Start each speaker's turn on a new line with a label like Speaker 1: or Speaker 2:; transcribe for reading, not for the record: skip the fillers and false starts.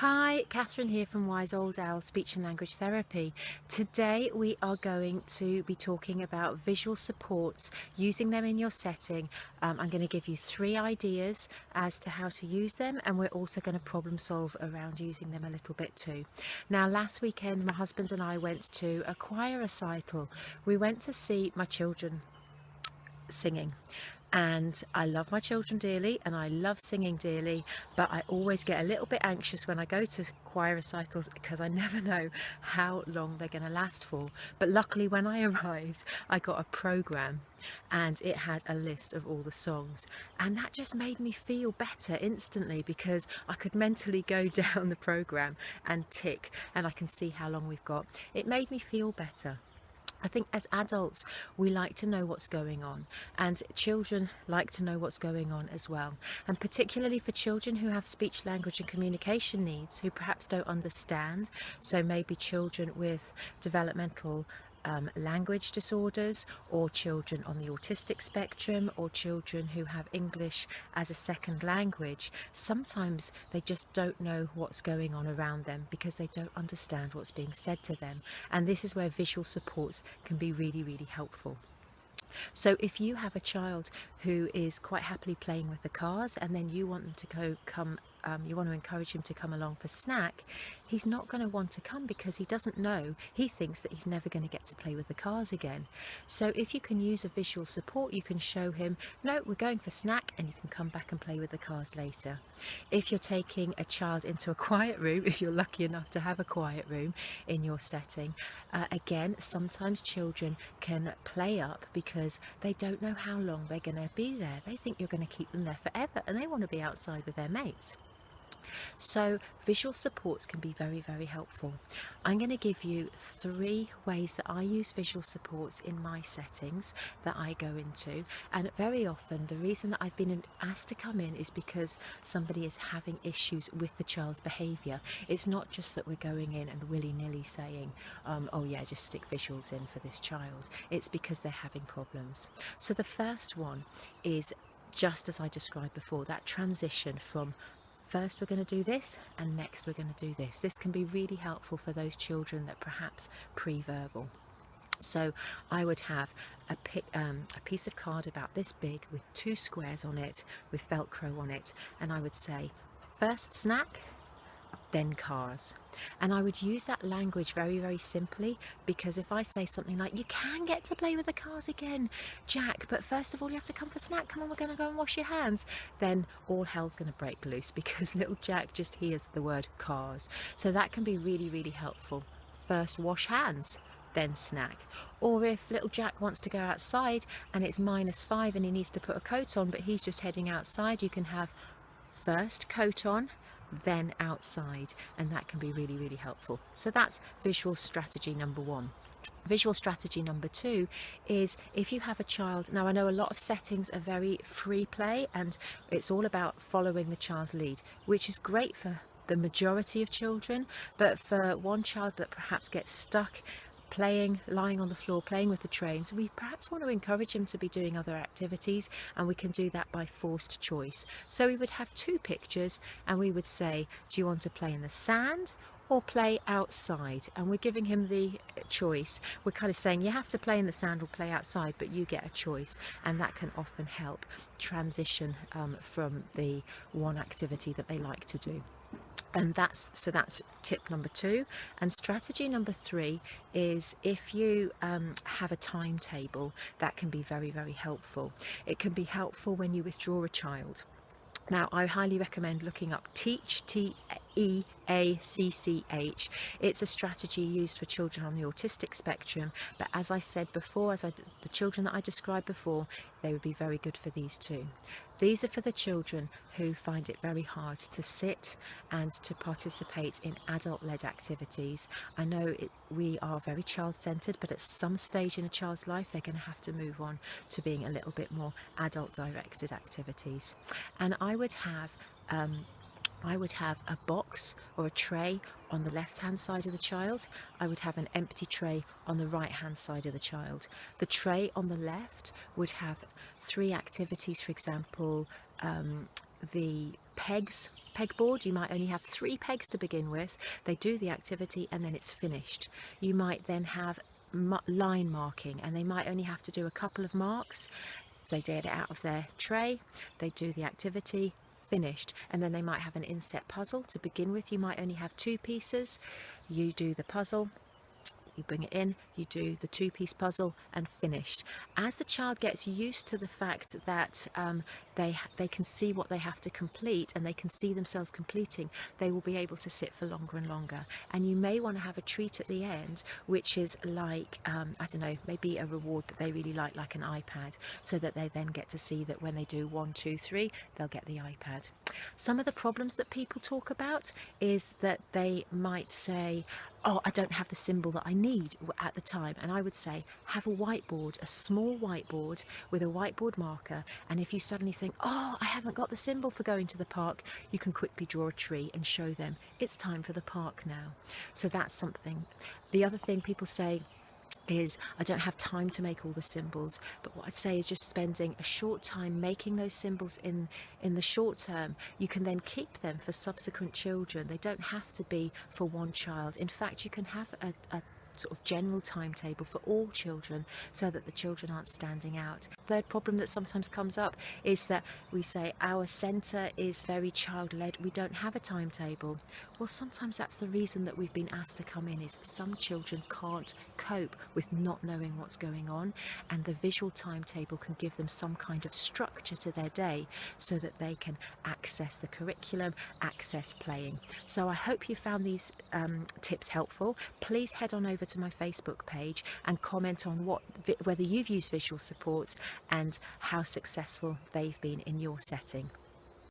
Speaker 1: Hi, Catherine here from Wise Old Owl Speech and Language Therapy. Today we are going to be talking about visual supports, using them in your setting. I'm going to give you 3 ideas as to how to use them, and we're also going to problem solve around using them a little bit too. Now, last weekend my husband and I went to a choir recital. We went to see my children singing. And I love my children dearly and I love singing dearly, but I always get a little bit anxious when I go to choir recitals because I never know how long they're going to last for. But luckily when I arrived I got a program and it had a list of all the songs, and that just made me feel better instantly because I could mentally go down the program and tick, and I can see how long we've got. It made me feel better. I think as adults we like to know what's going on, and children like to know what's going on as well, and particularly for children who have speech, language and communication needs, who perhaps don't understand, so maybe children with developmental language disorders, or children on the autistic spectrum, or children who have English as a second language. Sometimes they just don't know what's going on around them because they don't understand what's being said to them, and this is where visual supports can be really helpful. So if you have a child who is quite happily playing with the cars, and then you want them to you want to encourage him to come along for snack, he's not going to want to come because he doesn't know. He thinks that he's never going to get to play with the cars again. So if you can use a visual support, you can show him, no, we're going for snack and you can come back and play with the cars later. If you're taking a child into a quiet room, if you're lucky enough to have a quiet room in your setting, again, sometimes children can play up because they don't know how long they're going to be there. They think you're going to keep them there forever and they want to be outside with their mates. So visual supports can be very helpful. I'm going to give you 3 ways that I use visual supports in my settings that I go into, and very often the reason that I've been asked to come in is because somebody is having issues with the child's behaviour. It's not just that we're going in and willy-nilly saying, oh yeah, just stick visuals in for this child. It's because they're having problems. So the first one is, just as I described before, that transition from first we're going to do this and next we're going to do this. This can be really helpful for those children that perhaps pre-verbal. So I would have a piece of card about this big with 2 squares on it with Velcro on it, and I would say first snack, then cars. And I would use that language very simply, because if I say something like, you can get to play with the cars again, Jack, but first of all you have to come for snack, come on, we're going to go and wash your hands, then all hell's going to break loose because little Jack just hears the word cars. So that can be really helpful. First wash hands, then snack. Or if little Jack wants to go outside and it's -5 and he needs to put a coat on, but he's just heading outside, you can have first coat on, then outside, and that can be really helpful. So that's visual strategy number 1. Visual strategy number 2 is, if you have a child, now I know a lot of settings are very free play and it's all about following the child's lead, which is great for the majority of children, but for one child that perhaps gets stuck playing, lying on the floor, playing with the trains, we perhaps want to encourage him to be doing other activities, and we can do that by forced choice. So we would have 2 pictures and we would say, do you want to play in the sand or play outside? And we're giving him the choice. We're kind of saying, you have to play in the sand or play outside, but you get a choice, and that can often help transition from the one activity that they like to do. And that's tip number 2. And strategy number 3 is, if you have a timetable, that can be very helpful. It can be helpful when you withdraw a child. Now, I highly recommend looking up Teach, T-E-A-C-C-H. It's a strategy used for children on the autistic spectrum, but as I said before, the children that I described before, they would be very good for these too. These are for the children who find it very hard to sit and to participate in adult-led activities. I know we are very child-centred, but at some stage in a child's life they're going to have to move on to being a little bit more adult-directed activities. And I would have a box or a tray on the left hand side of the child. I would have an empty tray on the right hand side of the child. The tray on the left would have 3 activities, for example, the pegs pegboard, you might only have 3 pegs to begin with. They do the activity and then it's finished. You might then have line marking, and they might only have to do a couple of marks. They get it out of their tray, they do the activity, finished. And then they might have an inset puzzle to begin with. You might only have 2 pieces. You do the puzzle, you bring it in, you do the 2-piece puzzle, and finished. As the child gets used to the fact that they can see what they have to complete and they can see themselves completing, they will be able to sit for longer and longer. And you may want to have a treat at the end, which is like, I don't know, maybe a reward that they really like an iPad, so that they then get to see that when they do 1, 2, 3, they'll get the iPad. Some of the problems that people talk about is that they might say, oh, I don't have the symbol that I need at the time. And I would say, have a whiteboard, a small whiteboard with a whiteboard marker. And if you suddenly think, oh, I haven't got the symbol for going to the park, you can quickly draw a tree and show them it's time for the park now. So that's something. The other thing people say is, I don't have time to make all the symbols, but what I'd say is just spending a short time making those symbols in the short term. You can then keep them for subsequent children. They don't have to be for one child. In fact, you can have a sort of general timetable for all children, so that the children aren't standing out. Third problem that sometimes comes up is that we say our centre is very child-led, we don't have a timetable. Well, sometimes that's the reason that we've been asked to come in, is some children can't cope with not knowing what's going on, and the visual timetable can give them some kind of structure to their day so that they can access the curriculum, access playing. So I hope you found these tips helpful. Please head on over to my Facebook page and comment on whether you've used visual supports and how successful they've been in your setting.